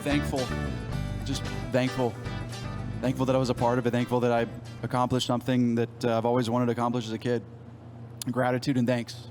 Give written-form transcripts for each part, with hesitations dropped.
thankful, just thankful. Thankful that I was a part of it. Thankful that I accomplished something that I've always wanted to accomplish as a kid. Gratitude and thanks.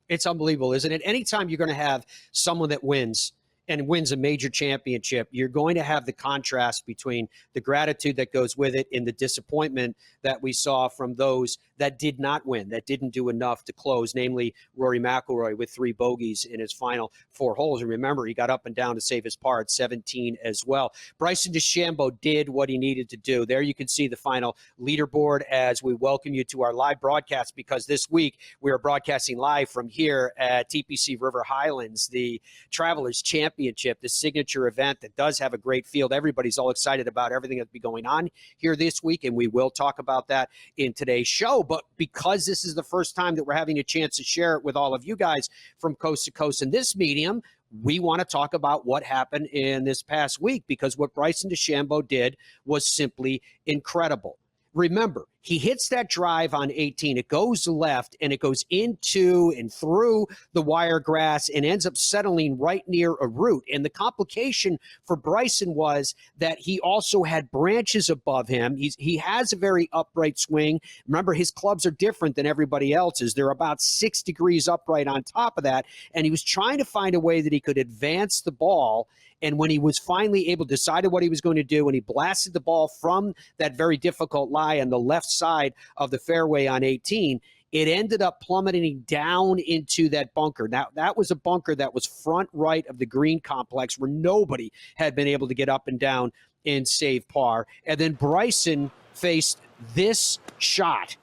It's unbelievable, isn't it? Anytime you're going to have someone that wins and wins a major championship, you're going to have the contrast between the gratitude that goes with it and the disappointment that we saw from those that did not win, that didn't do enough to close, namely Rory McIlroy with 3 bogeys in his final 4 holes. And remember, he got up and down to save his par at 17 as well. Bryson DeChambeau did what he needed to do. There you can see the final leaderboard as we welcome you to our live broadcast, because this week we are broadcasting live from here at TPC River Highlands, the Travelers Championship, the signature event that does have a great field. Everybody's all excited about everything that's be going on here this week, and we will talk about that in today's show. But because this is the first time that we're having a chance to share it with all of you guys from coast to coast in this medium, we want to talk about what happened in this past week, because what Bryson DeChambeau did was simply incredible. Remember, he hits that drive on 18. It goes left, and it goes into and through the wire grass and ends up settling right near a root. And the complication for Bryson was that he also had branches above him. He has a very upright swing. Remember, his clubs are different than everybody else's. They're about 6 degrees upright on top of that. And he was trying to find a way that he could advance the ball. And when he was finally able to decide what he was going to do, and he blasted the ball from that very difficult lie on the left side of the fairway on 18, it ended up plummeting down into that bunker. Now, that was a bunker that was front right of the green complex where nobody had been able to get up and down and save par. And then Bryson faced this shot.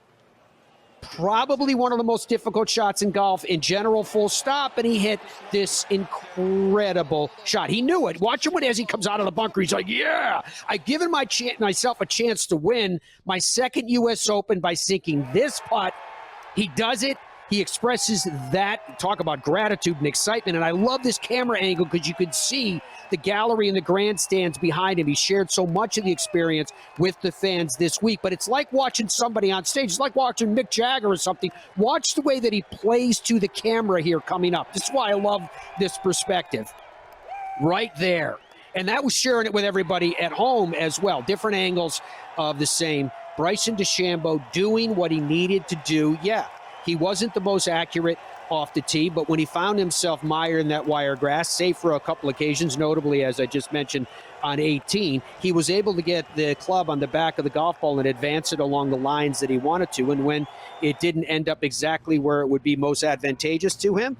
Probably one of the most difficult shots in golf in general, full stop, and he hit this incredible shot. He knew it. Watch him as he comes out of the bunker. He's like, yeah, I've given myself a chance to win my second U.S. Open by sinking this putt. He does it. He expresses that. Talk about gratitude and excitement. And I love this camera angle because you can see the gallery and the grandstands behind him. He shared so much of the experience with the fans this week. But it's like watching somebody on stage. It's like watching Mick Jagger or something. Watch the way that he plays to the camera here coming up. This is why I love this perspective. Right there. And that was sharing it with everybody at home as well. Different angles of the same. Bryson DeChambeau doing what he needed to do. Yeah, he wasn't the most accurate off the tee, but when he found himself mired in that wire grass, save for a couple occasions, notably, as I just mentioned, on 18, he was able to get the club on the back of the golf ball and advance it along the lines that he wanted to. And when it didn't end up exactly where it would be most advantageous to him,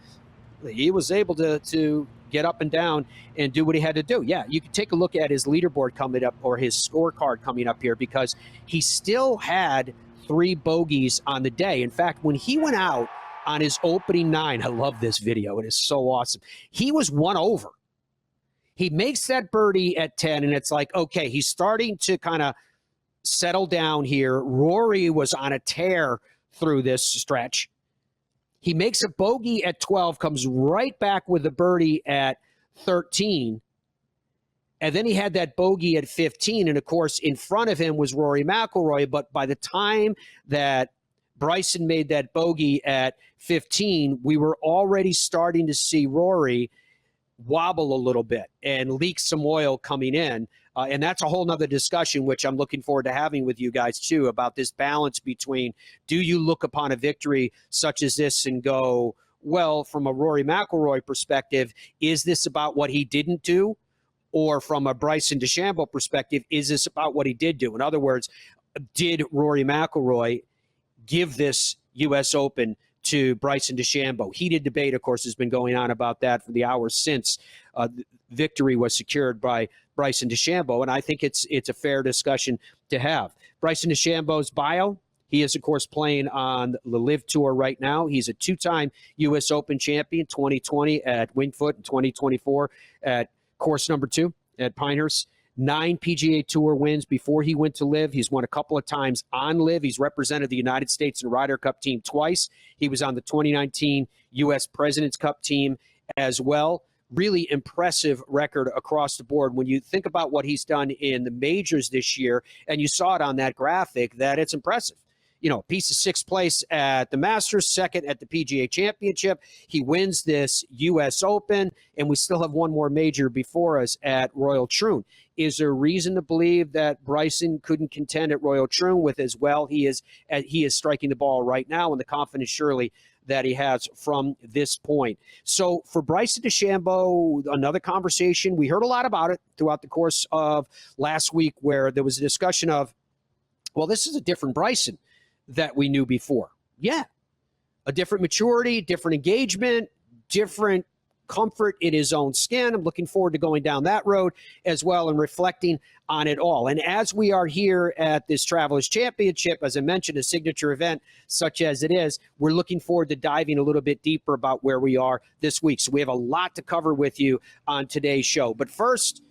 he was able to get up and down and do what he had to do. Yeah, you can take a look at his leaderboard coming up, or his scorecard coming up here, because he still had 3 bogeys on the day. In fact, when he went out on his opening 9, I love this video. It is so awesome. He was 1 over. He makes that birdie at 10, and it's like, okay, he's starting to kind of settle down here. Rory was on a tear through this stretch. He makes a bogey at 12, comes right back with a birdie at 13. And then he had that bogey at 15. And, of course, in front of him was Rory McIlroy. But by the time that Bryson made that bogey at 15, we were already starting to see Rory wobble a little bit and leak some oil coming in. And that's a whole nother discussion, which I'm looking forward to having with you guys, too, about this balance between, do you look upon a victory such as this and go, well, from a Rory McIlroy perspective, is this about what he didn't do? Or from a Bryson DeChambeau perspective, is this about what he did do? In other words, did Rory McIlroy give this U.S. Open to Bryson DeChambeau? Heated debate, of course, has been going on about that for the hours since victory was secured by Bryson DeChambeau, and I think it's a fair discussion to have. Bryson DeChambeau's bio, he is, of course, playing on the LIV Tour right now. He's a 2-time U.S. Open champion, 2020 at Wingfoot and 2024 at course number 2 at Pinehurst. 9 PGA Tour wins before he went to LIV. He's won a couple of times on LIV. He's represented the United States and Ryder Cup team twice. He was on the 2019 U.S. President's Cup team as well. Really impressive record across the board. When you think about what he's done in the majors this year, and you saw it on that graphic, that it's impressive. a piece of sixth place at the Masters, second at the PGA Championship. He wins this U.S. Open, and we still have one more major before us at Royal Troon. Is there reason to believe that Bryson couldn't contend at Royal Troon with as well? He is striking the ball right now, and the confidence surely that he has from this point. So for Bryson DeChambeau, another conversation. We heard a lot about it throughout the course of last week, where there was a discussion of, well, this is a different Bryson that we knew before. Yeah, a different maturity, different engagement, different comfort in his own skin. I'm looking forward to going down that road as well and reflecting on it all. And as we are here at this Travelers Championship, as I mentioned, a signature event such as it is, we're looking forward to diving a little bit deeper about where we are this week. So we have a lot to cover with you on today's show. But first,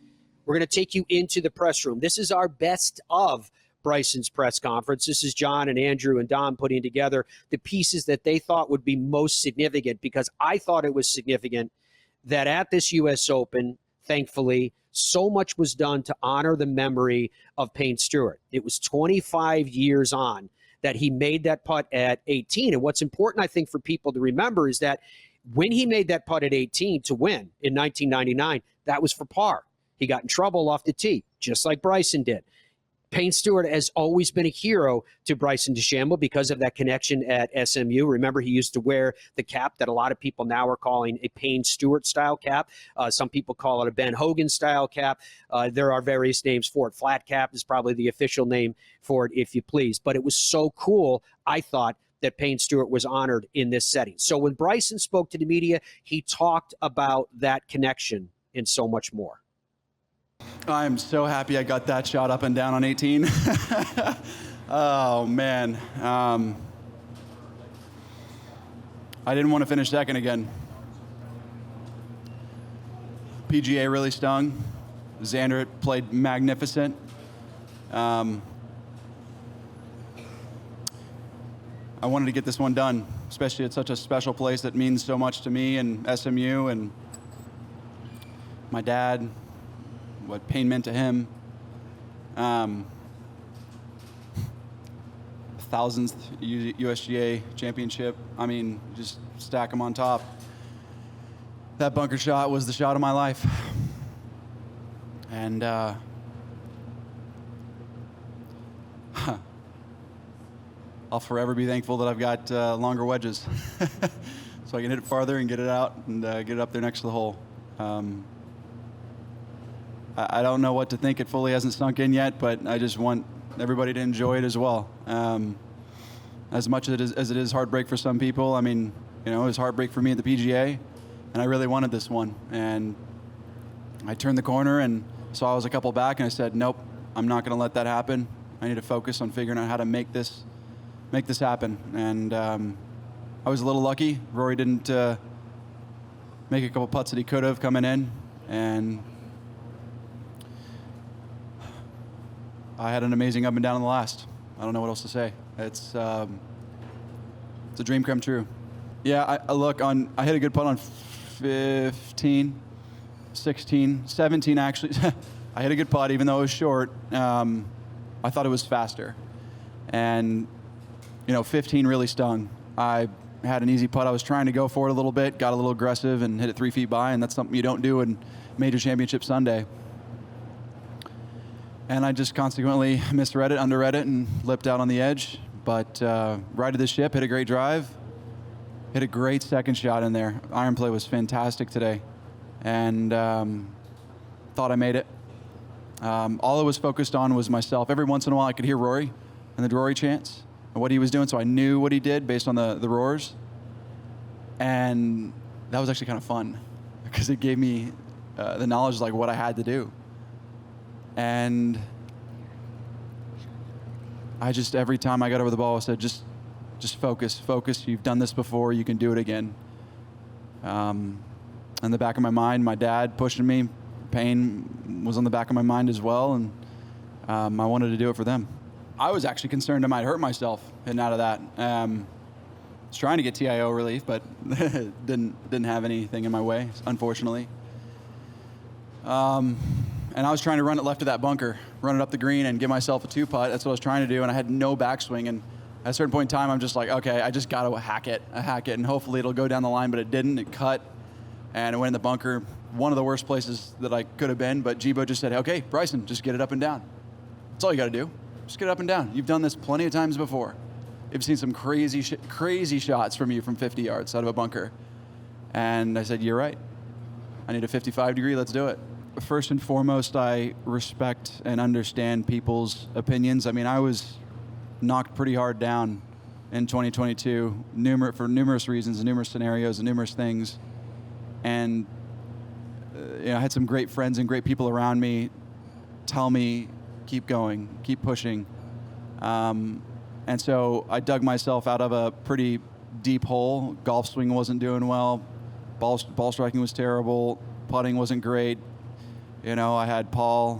we're going to take you into the press room. This is our best of Bryson's press conference. This is John and Andrew and Don putting together the pieces that they thought would be most significant, because I thought it was significant that at this U.S. Open, thankfully, so much was done to honor the memory of Payne Stewart. It was 25 years on that he made that putt at 18. And what's important, I think, for people to remember is that when he made that putt at 18 to win in 1999, that was for par. He got in trouble off the tee, just like Bryson did. Payne Stewart has always been a hero to Bryson DeChambeau because of that connection at SMU. Remember, he used to wear the cap that a lot of people now are calling a Payne Stewart-style cap. Some people call it a Ben Hogan-style cap. There are various names for it. Flat cap is probably the official name for it, if you please. But it was so cool, I thought, that Payne Stewart was honored in this setting. So when Bryson spoke to the media, he talked about that connection and so much more. I'm so happy I got that shot up and down on 18. Oh, man. I didn't want to finish second again. PGA really stung. Xander played magnificent. I wanted to get this one done, especially at such a special place that means so much to me and SMU and my dad, what Payne meant to him. 1000th USGA championship. I mean, just stack them on top. That bunker shot was the shot of my life. And I'll forever be thankful that I've got longer wedges. So I can hit it farther and get it out and get it up there next to the hole. I don't know what to think. It fully hasn't sunk in yet, but I just want everybody to enjoy it as well. As much as it is heartbreak for some people, I mean, it was heartbreak for me at the PGA, and I really wanted this one. And I turned the corner and saw I was a couple back, and I said, nope, I'm not going to let that happen. I need to focus on figuring out how to make this happen. And I was a little lucky. Rory didn't make a couple putts that he could have coming in, and I had an amazing up and down in the last. I don't know what else to say. It's a dream come true. Yeah, I hit a good putt on 15, 16, 17 actually. I hit a good putt even though it was short. I thought it was faster. And 15 really stung. I had an easy putt. I was trying to go for it a little bit, got a little aggressive and hit it 3 feet by, and that's something you don't do in Major Championship Sunday. And I just consequently misread it, underread it, and lipped out on the edge. But righted the ship, hit a great drive, hit a great second shot in there. Iron play was fantastic today, and thought I made it. All I was focused on was myself. Every once in a while I could hear Rory and the Rory chants and what he was doing, so I knew what he did based on the roars. And that was actually kind of fun because it gave me the knowledge like what I had to do. And I just, every time I got over the ball, I said, just focus. You've done this before. You can do it again. In the back of my mind, my dad pushing me. Payne was on the back of my mind as well, and I wanted to do it for them. I was actually concerned I might hurt myself hitting out of that. I was trying to get TIO relief, but didn't have anything in my way, unfortunately. And I was trying to run it left of that bunker, run it up the green and give myself a 2-putt. That's what I was trying to do, and I had no backswing. And At a certain point in time, I'm just like, okay, I just got to hack it, and hopefully it'll go down the line, but it didn't. It cut, and it went in the bunker. One of the worst places that I could have been, but Jibo just said, okay, Bryson, just get it up and down. That's all you got to do. Just get it up and down. You've done this plenty of times before. You've seen some crazy shots from you from 50 yards out of a bunker. And I said, you're right. I need a 55 degree, let's do it. First and foremost, I respect and understand people's opinions. I mean, I was knocked pretty hard down in 2022 for numerous reasons, numerous scenarios, and numerous things. And I had some great friends and great people around me tell me, keep going, keep pushing. And so I dug myself out of a pretty deep hole. Golf swing wasn't doing well. Ball striking was terrible. Putting wasn't great. I had Paul,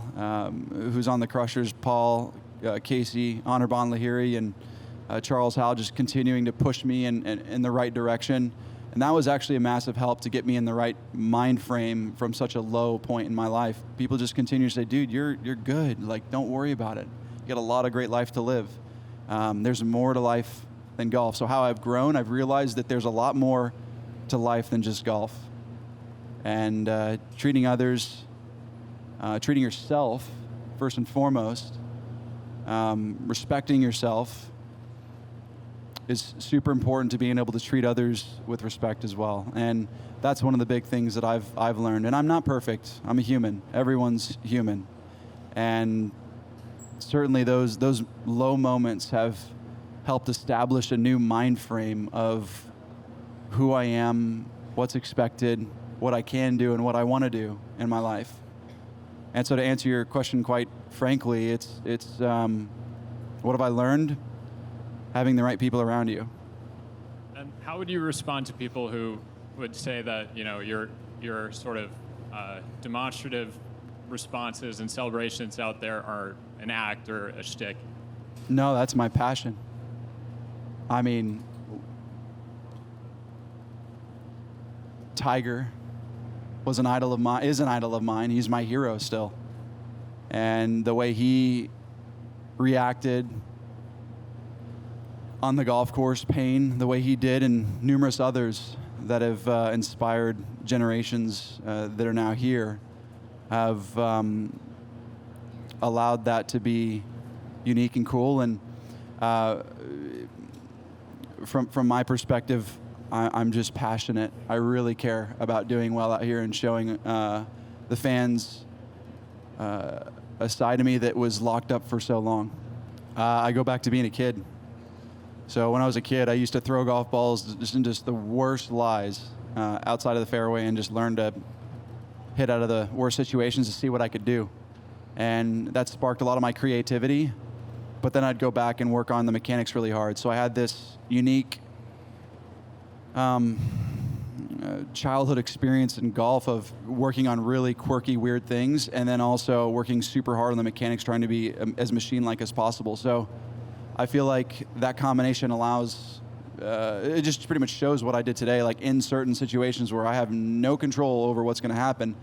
who's on the Crushers, Paul, Casey, Anirban Lahiri, and Charles Howell just continuing to push me in the right direction. And that was actually a massive help to get me in the right mind frame from such a low point in my life. People just continue to say, dude, you're good. Like, don't worry about it. You got a lot of great life to live. There's more to life than golf. So how I've grown, I've realized that there's a lot more to life than just golf. And treating others, treating yourself first and foremost, respecting yourself is super important to being able to treat others with respect as well. And that's one of the big things that I've learned. And I'm not perfect. I'm a human. Everyone's human. And certainly those low moments have helped establish a new mind frame of who I am, what's expected, what I can do, and what I want to do in my life. And so to answer your question quite frankly, it's what have I learned? Having the right people around you. And how would you respond to people who would say that, your sort of demonstrative responses and celebrations out there are an act or a shtick? No, that's my passion. I mean, Tiger is an idol of mine. He's my hero still. And the way he reacted on the golf course, pain, the way he did, and numerous others that have inspired generations that are now here, have allowed that to be unique and cool. And from my perspective, I'm just passionate. I really care about doing well out here and showing the fans a side of me that was locked up for so long. I go back to being a kid. So when I was a kid, I used to throw golf balls just in the worst lies outside of the fairway and just learn to hit out of the worst situations to see what I could do. And that sparked a lot of my creativity. But then I'd go back and work on the mechanics really hard. So I had this unique childhood experience in golf of working on really quirky, weird things, and then also working super hard on the mechanics, trying to be as machine-like as possible. So I feel like that combination allows, it just pretty much shows what I did today. Like in certain situations where I have no control over what's going to happen,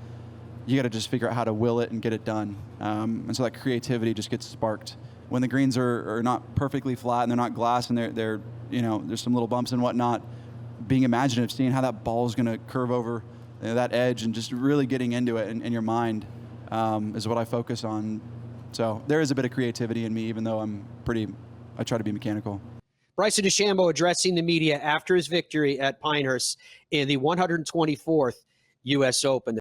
you got to just figure out how to will it and get it done. And so that creativity just gets sparked. When the greens are not perfectly flat and they're not glass and they're there's some little bumps and whatnot, being imaginative, seeing how that ball is going to curve over that edge and just really getting into it in your mind is what I focus on. So there is a bit of creativity in me, even though I try to be mechanical. Bryson DeChambeau addressing the media after his victory at Pinehurst in the 124th U.S. Open.